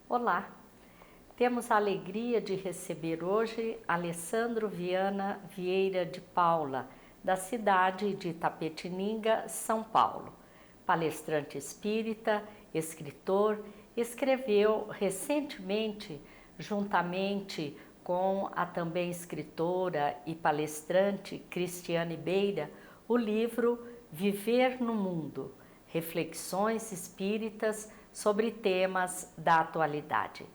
Olá, temos a alegria de receber hoje Alessandro Viana Vieira de Paula, da cidade de Itapetininga, São Paulo. Palestrante espírita, escritor, escreveu recentemente, juntamente com a também escritora e palestrante Cristiane Beira, o livro Viver no Mundo, Reflexões Espíritas sobre temas da atualidade.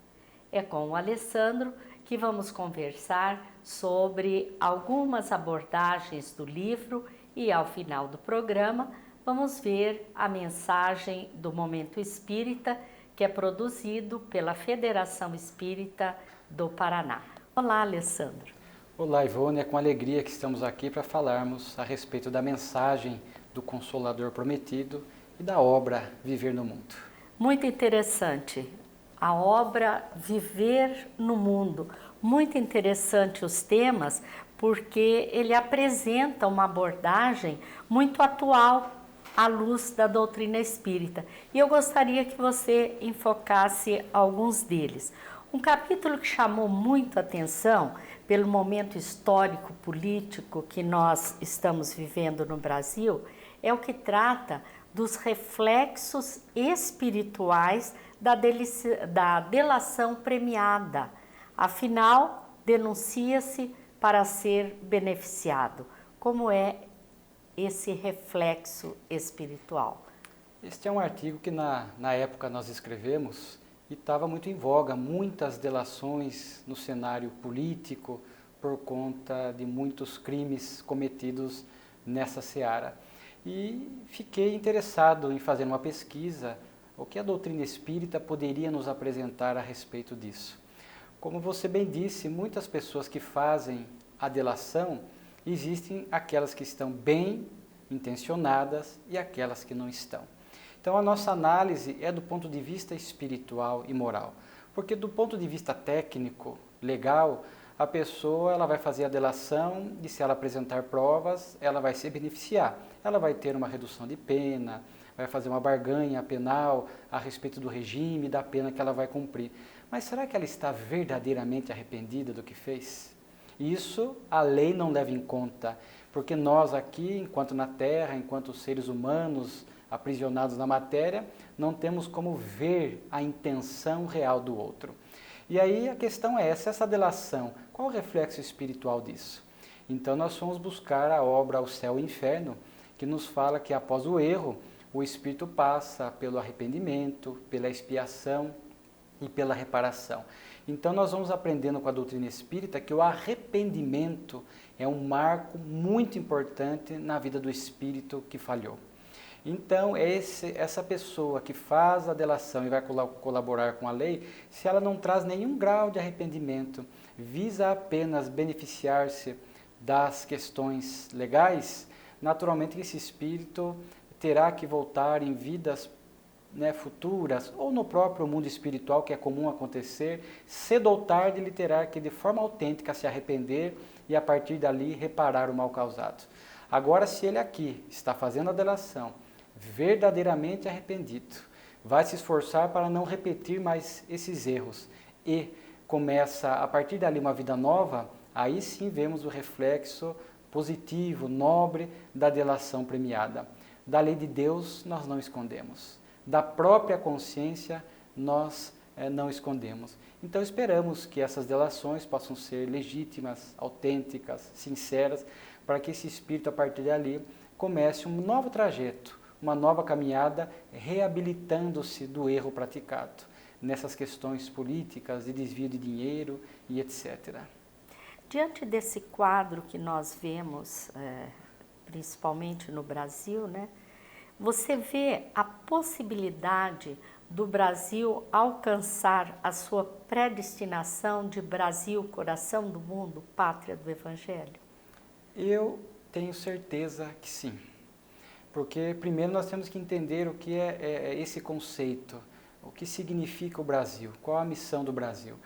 É com o Alessandro que vamos conversar sobre algumas abordagens do livro e, ao final do programa, vamos ver a mensagem do Momento Espírita, que é produzido pela Federação Espírita do Paraná. Olá, Alessandro. Olá, Ivone, é com alegria que estamos aqui para falarmos a respeito da mensagem do Consolador Prometido e da obra Viver no Mundo. Muito interessante. A obra Viver no Mundo. Muito interessante os temas, porque ele apresenta uma abordagem muito atual à luz da doutrina espírita. E eu gostaria que você enfocasse alguns deles. Um capítulo que chamou muito a atenção pelo momento histórico político que nós estamos vivendo no Brasil é o que trata dos reflexos espirituais da delação premiada. Afinal, denuncia-se para ser beneficiado. Como é esse reflexo espiritual? Este é um artigo que na época nós escrevemos e estava muito em voga, muitas delações no cenário político por conta de muitos crimes cometidos nessa seara. E fiquei interessado em fazer uma pesquisa, o que a doutrina espírita poderia nos apresentar a respeito disso. Como você bem disse, muitas pessoas que fazem a delação, existem aquelas que estão bem intencionadas e aquelas que não estão. Então a nossa análise é do ponto de vista espiritual e moral, porque do ponto de vista técnico, legal, a pessoa ela vai fazer a delação e se ela apresentar provas, ela vai se beneficiar. Ela vai ter uma redução de pena, vai fazer uma barganha penal a respeito do regime, da pena que ela vai cumprir. Mas será que ela está verdadeiramente arrependida do que fez? Isso a lei não leva em conta, porque nós aqui, enquanto na Terra, enquanto seres humanos aprisionados na matéria, não temos como ver a intenção real do outro. E aí a questão é essa delação, qual o reflexo espiritual disso? Então nós fomos buscar a obra O Céu e o Inferno, que nos fala que após o erro, o espírito passa pelo arrependimento, pela expiação e pela reparação. Então nós vamos aprendendo com a doutrina espírita que o arrependimento é um marco muito importante na vida do espírito que falhou. Então, essa pessoa que faz a delação e vai colaborar com a lei, se ela não traz nenhum grau de arrependimento, visa apenas beneficiar-se das questões legais, naturalmente esse espírito terá que voltar em vidas futuras, ou no próprio mundo espiritual, que é comum acontecer, cedo ou tarde ele terá que, de forma autêntica, se arrepender e, a partir dali, reparar o mal causado. Agora, se ele aqui está fazendo a delação, verdadeiramente arrependido, vai se esforçar para não repetir mais esses erros e começa a partir dali uma vida nova, aí sim vemos o reflexo positivo, nobre da delação premiada. Da lei de Deus nós não escondemos, da própria consciência nós não escondemos. Então esperamos que essas delações possam ser legítimas, autênticas, sinceras, para que esse espírito a partir dali comece um novo trajeto, uma nova caminhada, reabilitando-se do erro praticado nessas questões políticas, de desvio de dinheiro e etc. Diante desse quadro que nós vemos, principalmente no Brasil, né, você vê a possibilidade do Brasil alcançar a sua predestinação de Brasil, coração do mundo, pátria do Evangelho? Eu tenho certeza que sim. Porque primeiro nós temos que entender o que é esse conceito, o que significa o Brasil, qual a missão do Brasil.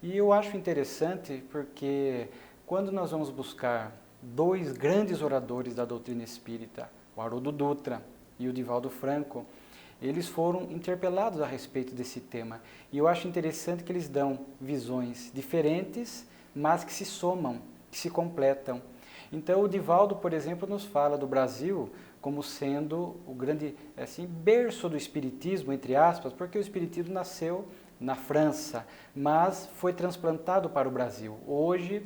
E eu acho interessante porque quando nós vamos buscar dois grandes oradores da doutrina espírita, o Haroldo Dutra e o Divaldo Franco, eles foram interpelados a respeito desse tema. E eu acho interessante que eles dão visões diferentes, mas que se somam, que se completam. Então o Divaldo, por exemplo, nos fala do Brasil como sendo o grande assim, berço do espiritismo, entre aspas, porque o espiritismo nasceu na França, mas foi transplantado para o Brasil. Hoje,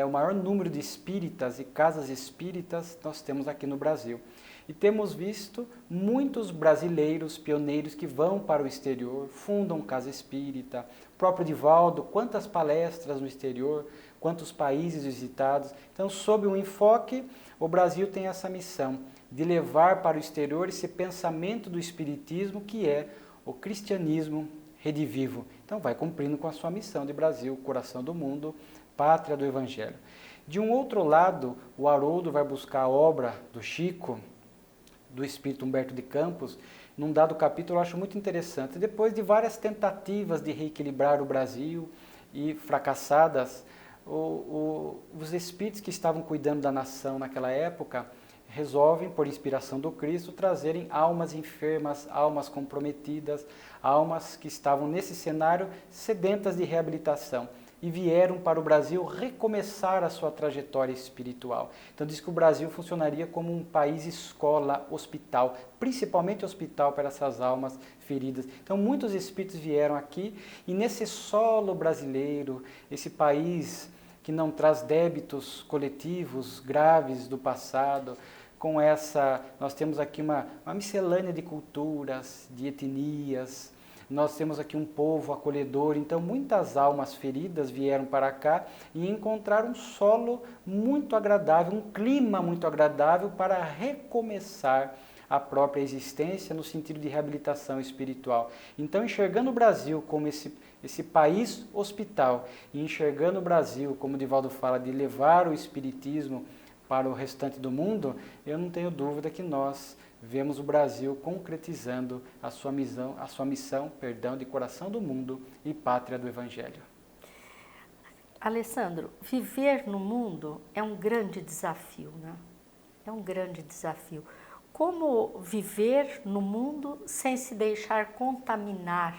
o maior número de espíritas e casas espíritas nós temos aqui no Brasil. E temos visto muitos brasileiros pioneiros que vão para o exterior, fundam casa espírita. O próprio Divaldo, quantas palestras no exterior, quantos países visitados. Então, sob um enfoque, o Brasil tem essa missão de levar para o exterior esse pensamento do espiritismo que é o cristianismo redivivo. Então, vai cumprindo com a sua missão de Brasil, coração do mundo, pátria do Evangelho. De um outro lado, o Haroldo vai buscar a obra do Chico, do espírito Humberto de Campos, num dado capítulo eu acho muito interessante. Depois de várias tentativas de reequilibrar o Brasil e fracassadas, os espíritos que estavam cuidando da nação naquela época resolvem, por inspiração do Cristo, trazerem almas enfermas, almas comprometidas, almas que estavam nesse cenário sedentas de reabilitação. E vieram para o Brasil recomeçar a sua trajetória espiritual. Então diz que o Brasil funcionaria como um país escola, hospital, principalmente hospital para essas almas feridas. Então muitos espíritos vieram aqui e nesse solo brasileiro, esse país que não traz débitos coletivos graves do passado, com essa, nós temos aqui uma miscelânea de culturas, de etnias. Nós temos aqui um povo acolhedor, então muitas almas feridas vieram para cá e encontraram um solo muito agradável, um clima muito agradável para recomeçar a própria existência no sentido de reabilitação espiritual. Então, enxergando o Brasil como esse país hospital e enxergando o Brasil, como o Divaldo fala, de levar o espiritismo para o restante do mundo, eu não tenho dúvida que nós vemos o Brasil concretizando a sua missão, de coração do mundo e pátria do Evangelho. Alessandro, viver no mundo é um grande desafio, né? É um grande desafio. Como viver no mundo sem se deixar contaminar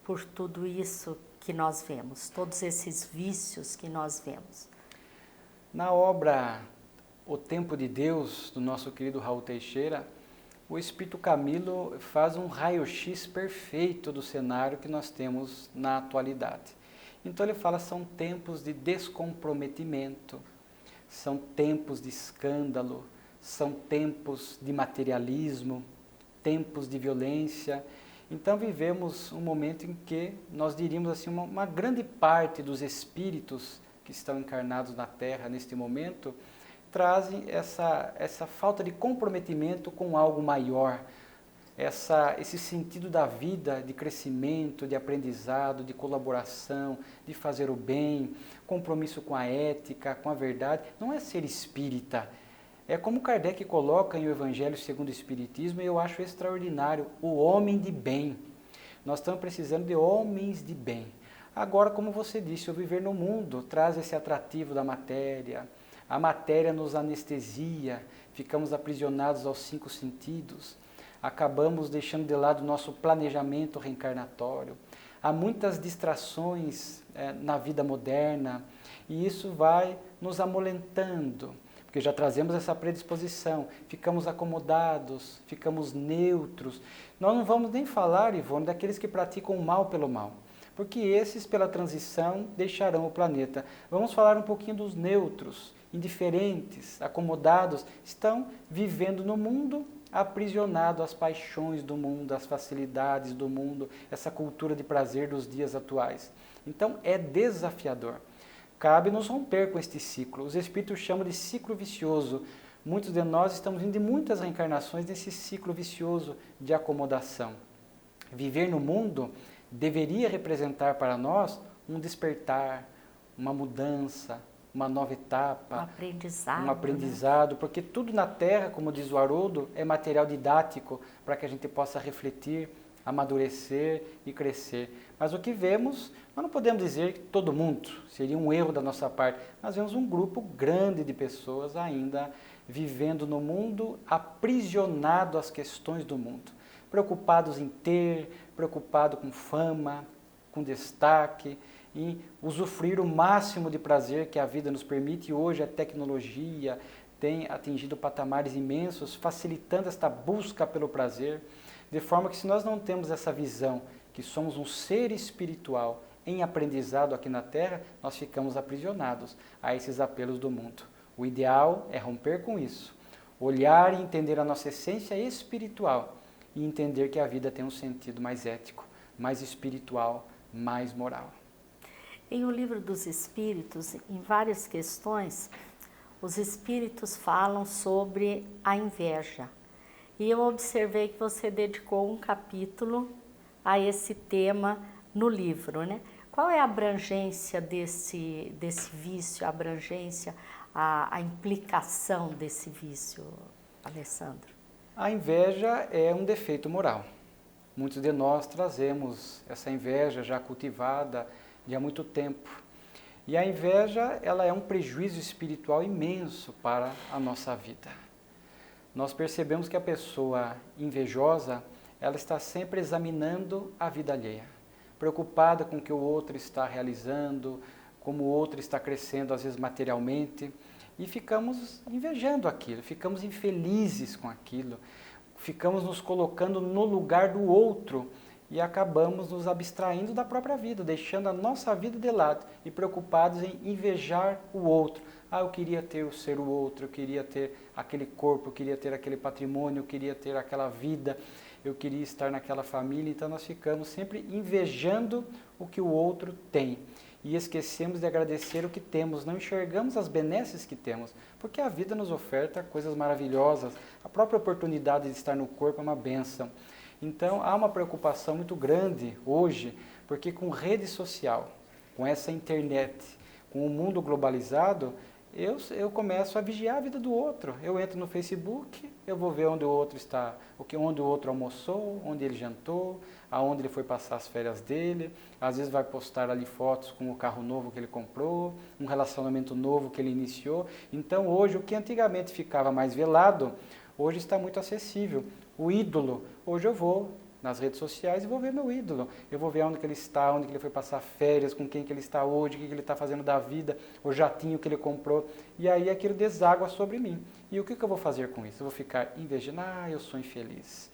por tudo isso que nós vemos, todos esses vícios que nós vemos? Na obra O Tempo de Deus, do nosso querido Raul Teixeira, o Espírito Camilo faz um raio-x perfeito do cenário que nós temos na atualidade. Então ele fala, são tempos de descomprometimento, são tempos de escândalo, são tempos de materialismo, tempos de violência. Então vivemos um momento em que nós diríamos assim, uma grande parte dos espíritos que estão encarnados na Terra neste momento, trazem essa falta de comprometimento com algo maior, esse sentido da vida, de crescimento, de aprendizado, de colaboração, de fazer o bem, compromisso com a ética, com a verdade. Não é ser espírita. É como Kardec coloca em O Evangelho segundo o Espiritismo, e eu acho extraordinário, o homem de bem. Nós estamos precisando de homens de bem. Agora, como você disse, o viver no mundo traz esse atrativo da matéria. A matéria nos anestesia, ficamos aprisionados aos 5 sentidos, acabamos deixando de lado o nosso planejamento reencarnatório. Há muitas distrações na vida moderna e isso vai nos amolentando, porque já trazemos essa predisposição, ficamos acomodados, ficamos neutros. Nós não vamos nem falar, Ivone, daqueles que praticam o mal pelo mal, porque esses, pela transição, deixarão o planeta. Vamos falar um pouquinho dos neutros, indiferentes, acomodados, estão vivendo no mundo, aprisionados às paixões do mundo, às facilidades do mundo, essa cultura de prazer dos dias atuais. Então é desafiador. Cabe nos romper com este ciclo. Os espíritos chamam de ciclo vicioso. Muitos de nós estamos indo de muitas reencarnações nesse ciclo vicioso de acomodação. Viver no mundo deveria representar para nós um despertar, uma mudança, uma nova etapa, um aprendizado, né? Porque tudo na Terra, como diz o Haroldo, é material didático para que a gente possa refletir, amadurecer e crescer. Mas o que vemos, nós não podemos dizer que todo mundo, seria um erro da nossa parte, nós vemos um grupo grande de pessoas ainda vivendo no mundo, aprisionado às questões do mundo. preocupados em ter, preocupado com fama, com destaque, em usufruir o máximo de prazer que a vida nos permite. E hoje a tecnologia tem atingido patamares imensos, facilitando esta busca pelo prazer, de forma que se nós não temos essa visão que somos um ser espiritual em aprendizado aqui na Terra, nós ficamos aprisionados a esses apelos do mundo. O ideal é romper com isso, olhar e entender a nossa essência espiritual e entender que a vida tem um sentido mais ético, mais espiritual, mais moral. Em O Livro dos Espíritos, em várias questões, os espíritos falam sobre a inveja. E eu observei que você dedicou um capítulo a esse tema no livro, né? Qual é a abrangência desse vício, a abrangência, a implicação desse vício, Alessandro? A inveja é um defeito moral. Muitos de nós trazemos essa inveja já cultivada de há muito tempo. E a inveja, ela é um prejuízo espiritual imenso para a nossa vida. Nós percebemos que a pessoa invejosa, ela está sempre examinando a vida alheia, preocupada com o que o outro está realizando, como o outro está crescendo, às vezes materialmente, e ficamos invejando aquilo, ficamos infelizes com aquilo, ficamos nos colocando no lugar do outro e acabamos nos abstraindo da própria vida, deixando a nossa vida de lado e preocupados em invejar o outro. Ah, eu queria ter o ser o outro, eu queria ter aquele corpo, eu queria ter aquele patrimônio, eu queria ter aquela vida, eu queria estar naquela família. Então nós ficamos sempre invejando o que o outro tem e esquecemos de agradecer o que temos, não enxergamos as benesses que temos, porque a vida nos oferta coisas maravilhosas, a própria oportunidade de estar no corpo é uma bênção. Então há uma preocupação muito grande hoje, porque com rede social, com essa internet, com o mundo globalizado, eu começo a vigiar a vida do outro. Eu entro no Facebook, eu vou ver onde o outro está, onde o outro almoçou, onde ele jantou, aonde ele foi passar as férias dele. Às vezes vai postar ali fotos com o carro novo que ele comprou, um relacionamento novo que ele iniciou. Então hoje, o que antigamente ficava mais velado, hoje está muito acessível. O ídolo, hoje eu vou nas redes sociais e vou ver meu ídolo. Eu vou ver onde que ele está, onde que ele foi passar férias, com quem que ele está hoje, o que ele está fazendo da vida, o jatinho que ele comprou. E aí aquilo deságua sobre mim. E o que eu vou fazer com isso? Eu vou ficar invejando, eu sou infeliz.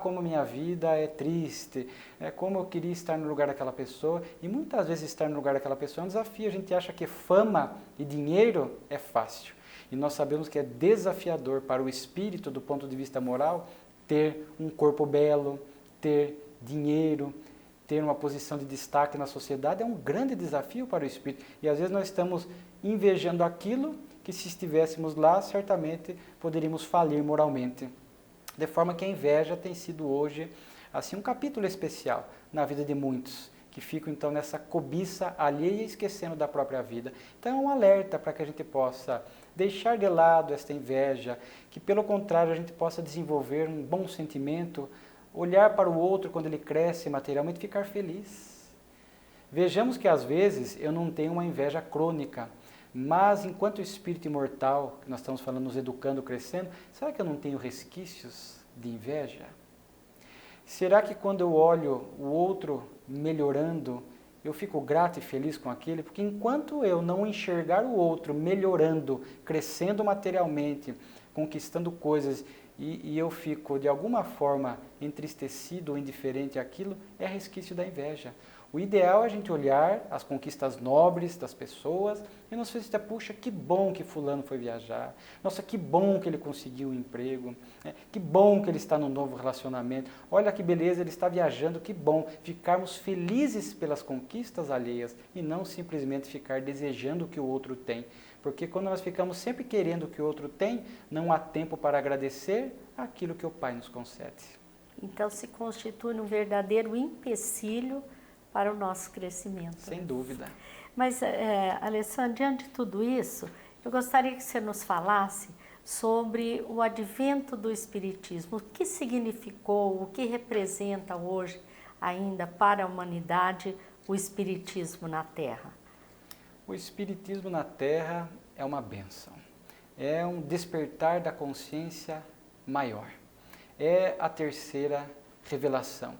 Como minha vida é triste, como eu queria estar no lugar daquela pessoa. E muitas vezes estar no lugar daquela pessoa é um desafio. A gente acha que fama e dinheiro é fácil. E nós sabemos que é desafiador para o espírito, do ponto de vista moral, ter um corpo belo, ter dinheiro, ter uma posição de destaque na sociedade é um grande desafio para o espírito. E às vezes nós estamos invejando aquilo que, se estivéssemos lá, certamente poderíamos falir moralmente. De forma que a inveja tem sido hoje assim um capítulo especial na vida de muitos, que ficam então nessa cobiça alheia, esquecendo da própria vida. Então é um alerta para que a gente possa deixar de lado esta inveja, que pelo contrário a gente possa desenvolver um bom sentimento, olhar para o outro quando ele cresce materialmente e ficar feliz. Vejamos que às vezes eu não tenho uma inveja crônica, mas enquanto espírito imortal, que nós estamos falando, nos educando, crescendo, será que eu não tenho resquícios de inveja? Será que quando eu olho o outro melhorando, eu fico grato e feliz com aquele? Porque enquanto eu não enxergar o outro melhorando, crescendo materialmente, conquistando coisas, e eu fico de alguma forma entristecido ou indiferente àquilo, é resquício da inveja. O ideal é a gente olhar as conquistas nobres das pessoas e não se dizer, puxa, que bom que fulano foi viajar, nossa, que bom que ele conseguiu um emprego, que bom que ele está num novo relacionamento, olha que beleza, ele está viajando, que bom. Ficarmos felizes pelas conquistas alheias e não simplesmente ficar desejando o que o outro tem. Porque quando nós ficamos sempre querendo o que o outro tem, não há tempo para agradecer aquilo que o Pai nos concede. Então se constitui um verdadeiro empecilho para o nosso crescimento. Sem dúvida. Mas, Alessandro, diante de tudo isso, eu gostaria que você nos falasse sobre o advento do Espiritismo. O que significou, o que representa hoje ainda para a humanidade o Espiritismo na Terra? O Espiritismo na Terra é uma bênção. É um despertar da consciência maior. é a terceira revelação.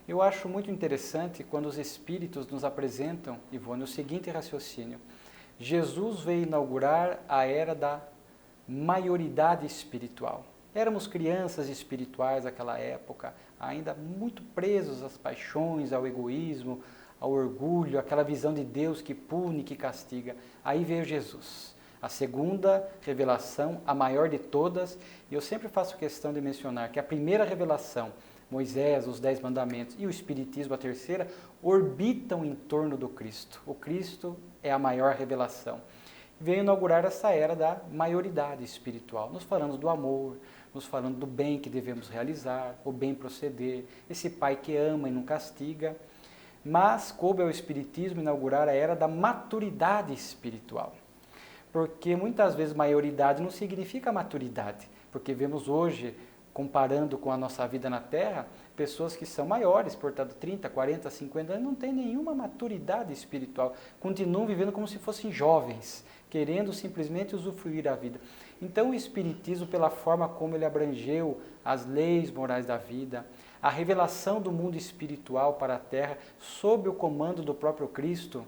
Eu acho muito interessante quando os Espíritos nos apresentam, Ivone, o seguinte raciocínio. Jesus veio inaugurar a era da maioridade espiritual. Éramos crianças espirituais naquela época, ainda muito presos às paixões, ao egoísmo, ao orgulho, aquela visão de Deus que pune, que castiga. Aí veio Jesus, a segunda revelação, a maior de todas, e eu sempre faço questão de mencionar que a primeira revelação, Moisés, os 10 mandamentos, e o Espiritismo, a terceira, orbitam em torno do Cristo. O Cristo é a maior revelação. Veio inaugurar essa era da maioridade espiritual, nos falando do amor, nos falando do bem que devemos realizar, o bem proceder, esse Pai que ama e não castiga. Mas coube ao Espiritismo inaugurar a era da maturidade espiritual. Porque muitas vezes maioridade não significa maturidade, porque vemos hoje, comparando com a nossa vida na Terra, pessoas que são maiores, portanto 30, 40, 50 anos, não têm nenhuma maturidade espiritual, continuam vivendo como se fossem jovens, querendo simplesmente usufruir a vida. Então o Espiritismo, pela forma como ele abrangeu as leis morais da vida, a revelação do mundo espiritual para a Terra, sob o comando do próprio Cristo,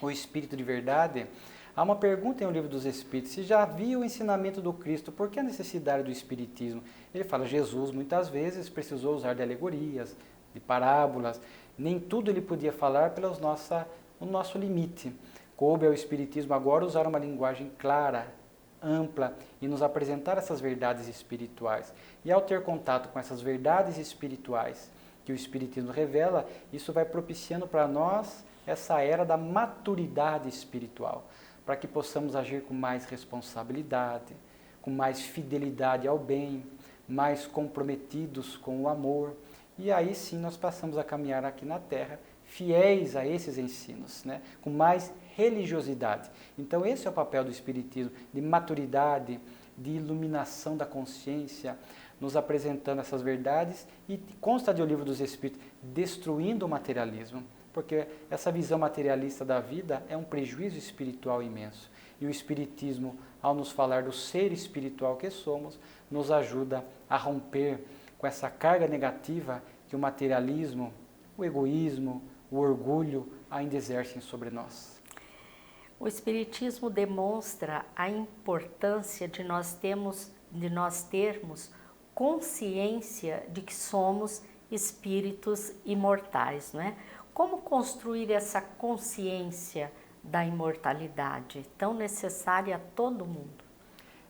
o Espírito de verdade, há uma pergunta em O Livro dos Espíritos: se já havia o ensinamento do Cristo, por que a necessidade do Espiritismo? Ele fala, Jesus muitas vezes precisou usar de alegorias, de parábolas, nem tudo ele podia falar pelo nosso limite. Coube ao Espiritismo agora usar uma linguagem clara, ampla e nos apresentar essas verdades espirituais. E ao ter contato com essas verdades espirituais que o Espiritismo revela, isso vai propiciando para nós essa era da maturidade espiritual, para que possamos agir com mais responsabilidade, com mais fidelidade ao bem, mais comprometidos com o amor. E aí sim nós passamos a caminhar aqui na Terra, fiéis a esses ensinos, né? Com mais religiosidade. Então esse é o papel do Espiritismo, de maturidade, de iluminação da consciência, nos apresentando essas verdades, e consta de O Livro dos Espíritos, destruindo o materialismo, porque essa visão materialista da vida é um prejuízo espiritual imenso. E o Espiritismo, ao nos falar do ser espiritual que somos, nos ajuda a romper com essa carga negativa que o materialismo, o egoísmo, o orgulho ainda exercem sobre nós. O Espiritismo demonstra a importância de nós termos consciência de que somos espíritos imortais, não é? Como construir essa consciência da imortalidade, tão necessária a todo mundo?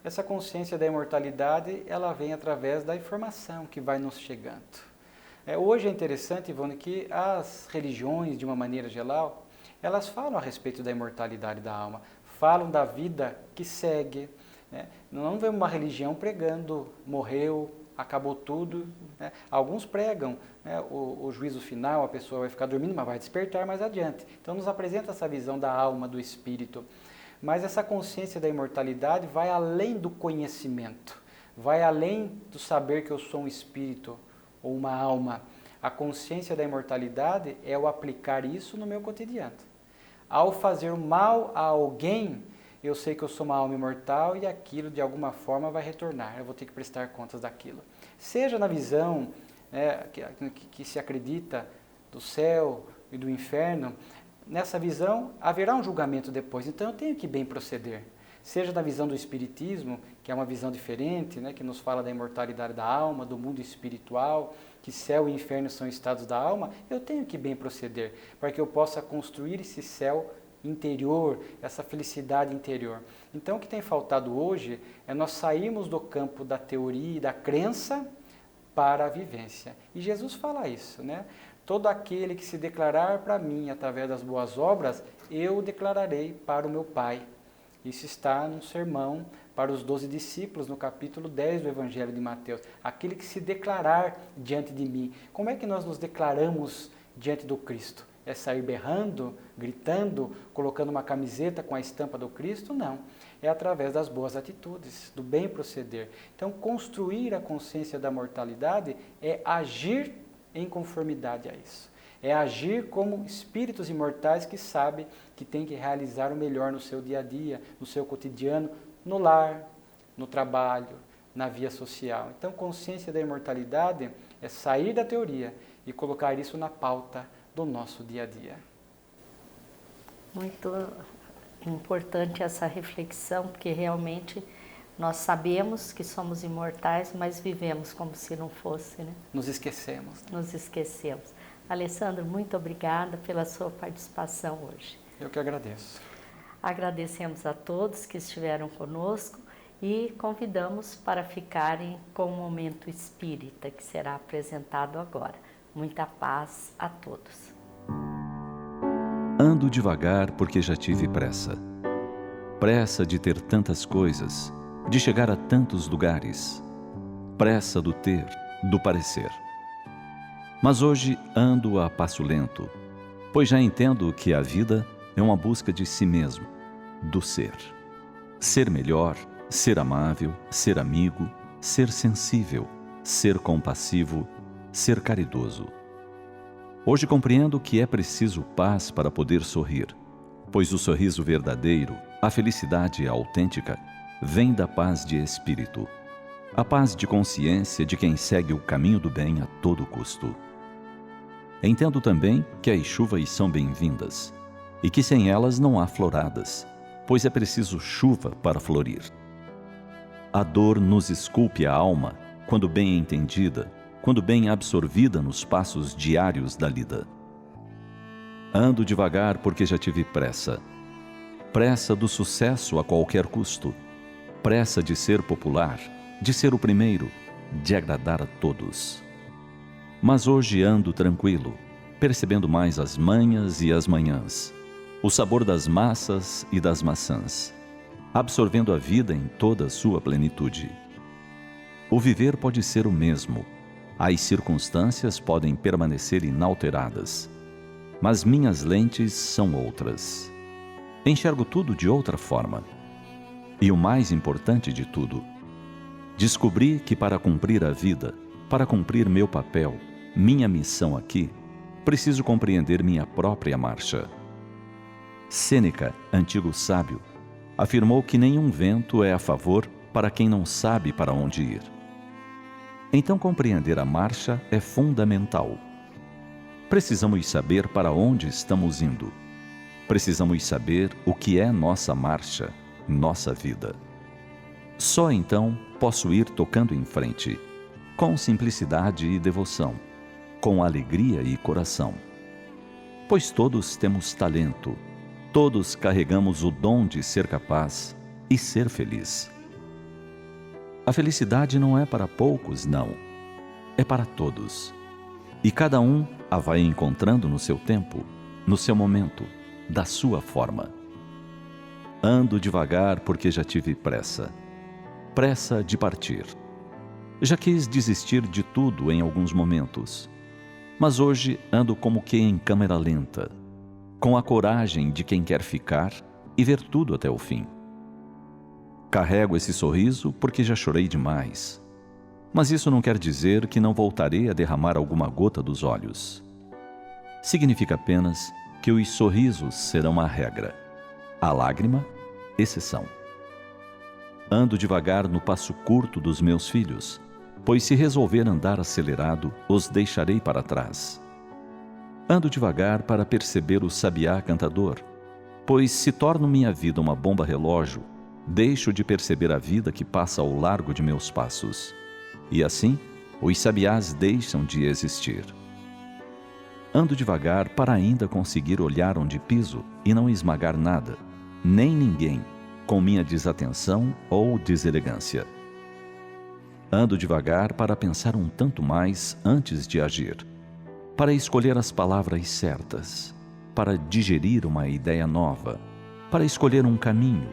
Essa consciência da imortalidade, ela vem através da informação que vai nos chegando. Hoje é interessante, Ivone, que as religiões, de uma maneira geral, elas falam a respeito da imortalidade da alma, falam da vida que segue, né? Não vemos uma religião pregando, morreu, acabou tudo, né? Alguns pregam, né, o juízo final, a pessoa vai ficar dormindo, mas vai despertar mais adiante. Então nos apresenta essa visão da alma, do espírito. Mas essa consciência da imortalidade vai além do conhecimento, vai além do saber que eu sou um espírito ou uma alma. A consciência da imortalidade é o aplicar isso no meu cotidiano. Ao fazer mal a alguém, eu sei que eu sou uma alma imortal e aquilo de alguma forma vai retornar, eu vou ter que prestar contas daquilo. Seja na visão que se acredita do céu e do inferno, nessa visão haverá um julgamento depois, então eu tenho que bem proceder. Seja na visão do Espiritismo, que é uma visão diferente, né, que nos fala da imortalidade da alma, do mundo espiritual, que céu e inferno são estados da alma, eu tenho que bem proceder, para que eu possa construir esse céu interior, essa felicidade interior. Então o que tem faltado hoje é nós sairmos do campo da teoria e da crença para a vivência. E Jesus fala isso, né? Todo aquele que se declarar para mim através das boas obras, eu o declararei para o meu Pai. Isso está num sermão para os 12 discípulos, no capítulo 10 do Evangelho de Mateus. Aquele que se declarar diante de mim. Como é que nós nos declaramos diante do Cristo? É sair berrando, gritando, colocando uma camiseta com a estampa do Cristo? Não. É através das boas atitudes, do bem proceder. Então, construir a consciência da mortalidade é agir em conformidade a isso. É agir como espíritos imortais que sabem que tem que realizar o melhor no seu dia a dia, no seu cotidiano, no lar, no trabalho, na via social. Então, consciência da imortalidade é sair da teoria e colocar isso na pauta do nosso dia a dia. Muito importante essa reflexão, porque realmente nós sabemos que somos imortais, mas vivemos como se não fosse, né? Nos esquecemos. Nos esquecemos. Alessandro, muito obrigada pela sua participação hoje. Eu que agradeço. Agradecemos a todos que estiveram conosco e convidamos para ficarem com o Momento Espírita, que será apresentado agora. Muita paz a todos. Ando devagar porque já tive pressa. Pressa de ter tantas coisas, de chegar a tantos lugares. Pressa do ter, do parecer. Mas hoje ando a passo lento, pois já entendo que a vida é uma busca de si mesmo, do ser. Ser melhor, ser amável, ser amigo, ser sensível, ser compassivo, ser caridoso. Hoje compreendo que é preciso paz para poder sorrir, pois o sorriso verdadeiro, a felicidade autêntica, vem da paz de espírito, a paz de consciência de quem segue o caminho do bem a todo custo. Entendo também que as chuvas são bem-vindas e que sem elas não há floradas, pois é preciso chuva para florir. A dor nos esculpe a alma quando bem entendida, quando bem absorvida nos passos diários da lida. Ando devagar porque já tive pressa. Pressa do sucesso a qualquer custo. Pressa de ser popular, de ser o primeiro, de agradar a todos. Mas hoje ando tranquilo, percebendo mais as manhas e as manhãs, o sabor das massas e das maçãs, absorvendo a vida em toda a sua plenitude. O viver pode ser o mesmo, as circunstâncias podem permanecer inalteradas, mas minhas lentes são outras. Enxergo tudo de outra forma. E o mais importante de tudo, descobri que para cumprir a vida, para cumprir meu papel, minha missão aqui, preciso compreender minha própria marcha. Sêneca, antigo sábio, afirmou que nenhum vento é a favor para quem não sabe para onde ir. Então compreender a marcha é fundamental. Precisamos saber para onde estamos indo. Precisamos saber o que é nossa marcha, nossa vida. Só então posso ir tocando em frente, com simplicidade e devoção, com alegria e coração. Pois todos temos talento, todos carregamos o dom de ser capaz e ser feliz. A felicidade não é para poucos, não. É para todos. E cada um a vai encontrando no seu tempo, no seu momento, da sua forma. Ando devagar porque já tive pressa. Pressa de partir. Já quis desistir de tudo em alguns momentos. Mas hoje ando como que em câmera lenta, com a coragem de quem quer ficar e ver tudo até o fim. Carrego esse sorriso porque já chorei demais. Mas isso não quer dizer que não voltarei a derramar alguma gota dos olhos. Significa apenas que os sorrisos serão a regra, a lágrima, exceção. Ando devagar no passo curto dos meus filhos, pois se resolver andar acelerado, os deixarei para trás. Ando devagar para perceber o sabiá cantador, pois se torno minha vida uma bomba relógio, deixo de perceber a vida que passa ao largo de meus passos. E assim, os sabiás deixam de existir. Ando devagar para ainda conseguir olhar onde piso e não esmagar nada, nem ninguém, com minha desatenção ou deselegância. Ando devagar para pensar um tanto mais antes de agir, para escolher as palavras certas, para digerir uma ideia nova, para escolher um caminho,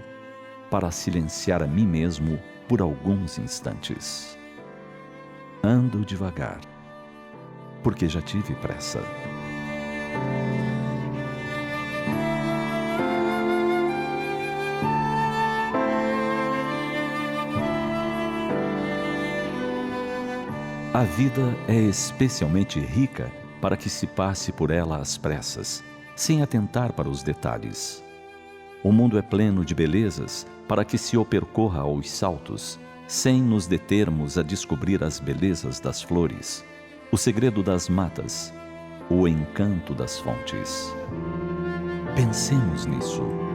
para silenciar a mim mesmo por alguns instantes. Ando devagar, porque já tive pressa. A vida é especialmente rica para que se passe por ela às pressas, sem atentar para os detalhes. O mundo é pleno de belezas para que se o percorra aos saltos, sem nos determos a descobrir as belezas das flores, o segredo das matas, o encanto das fontes. Pensemos nisso.